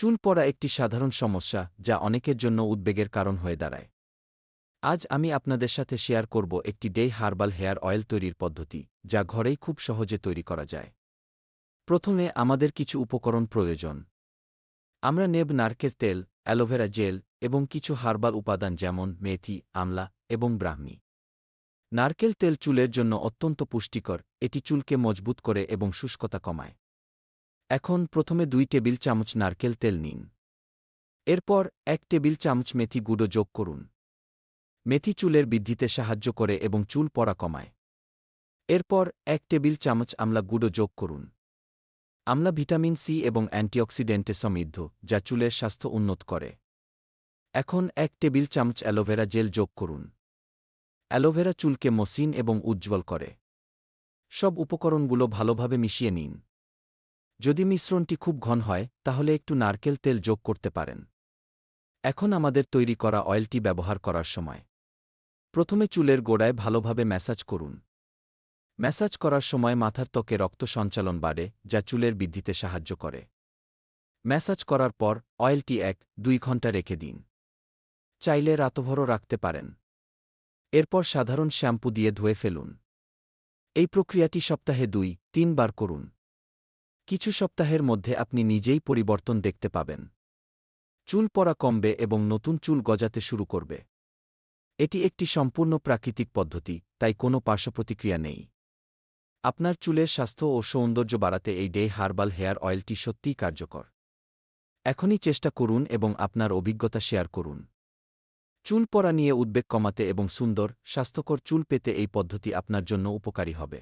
চুল পড়া একটি সাধারণ সমস্যা যা অনেকের জন্য উদ্বেগের কারণ হয়ে দাঁড়ায়। আজ আমি আপনাদের সাথে শেয়ার করব একটি ডে হার্বাল হেয়ার অয়েল তৈরির পদ্ধতি যা ঘরেই খুব সহজে তৈরি করা যায়। প্রথমে আমাদের কিছু উপকরণ প্রয়োজন। আমরা নেব নারকেল তেল, অ্যালোভেরা জেল এবং কিছু হার্বাল উপাদান যেমন মেথি, আমলা এবং ব্রাহ্মী। নারকেল তেল চুলের জন্য অত্যন্ত পুষ্টিকর, এটি চুলকে মজবুত করে এবং শুষ্কতা কমায়। এখন প্রথমে 2 টেবিল চামচ নারকেল তেল নিন। এরপর 1 টেবিল চামচ মেথি গুঁড়ো যোগ করুন। মেথি চুলের বৃদ্ধিতে সাহায্য করে এবং চুল পড়া কমায়। এরপর 1 টেবিল চামচ আমলা গুঁড়ো যোগ করুন। আমলা ভিটামিন সি এবং অ্যান্টিঅক্সিডেন্টে সমৃদ্ধ, যা চুলের স্বাস্থ্য উন্নত করে। এখন 1 টেবিল চামচ অ্যালোভেরা জেল যোগ করুন। অ্যালোভেরা চুলকে মসৃণ এবং উজ্জ্বল করে। সব উপকরণগুলো ভালোভাবে মিশিয়ে নিন। যদি মিশ্রণটি খুব ঘন হয় তাহলে একটু নারকেল তেল যোগ করতে পারেন। এখন আমাদের তৈরি করা অয়েলটি ব্যবহার করার সময় প্রথমে চুলের গোড়ায় ভালোভাবে ম্যাসাজ করুন। ম্যাসাজ করার সময় মাথার ত্বকে রক্ত সঞ্চালন বাড়ে, যা চুলের বৃদ্ধিতে সাহায্য করে। ম্যাসাজ করার পর অয়েলটি 1-2 ঘন্টা রেখে দিন। চাইলে রাতভরও রাখতে পারেন। এরপর সাধারণ শ্যাম্পু দিয়ে ধুয়ে ফেলুন। এই প্রক্রিয়াটি সপ্তাহে 2-3 বার করুন। কিছু সপ্তাহের মধ্যে আপনি নিজেই পরিবর্তন দেখতে পাবেন। চুল পড়া কমবে এবং নতুন চুল গজাতে শুরু করবে। এটি একটি সম্পূর্ণ প্রাকৃতিক পদ্ধতি, তাই কোনো পার্শ্বপ্রতিক্রিয়া নেই। আপনার চুলের স্বাস্থ্য ও সৌন্দর্য বাড়াতে এই ডে হার্বাল হেয়ার অয়েলটি সত্যিই কার্যকর। এখনই চেষ্টা করুন এবং আপনার অভিজ্ঞতা শেয়ার করুন। চুল পড়া নিয়ে উদ্বেগ কমাতে এবং সুন্দর, স্বাস্থ্যকর চুল পেতে এই পদ্ধতি আপনার জন্য উপকারী হবে।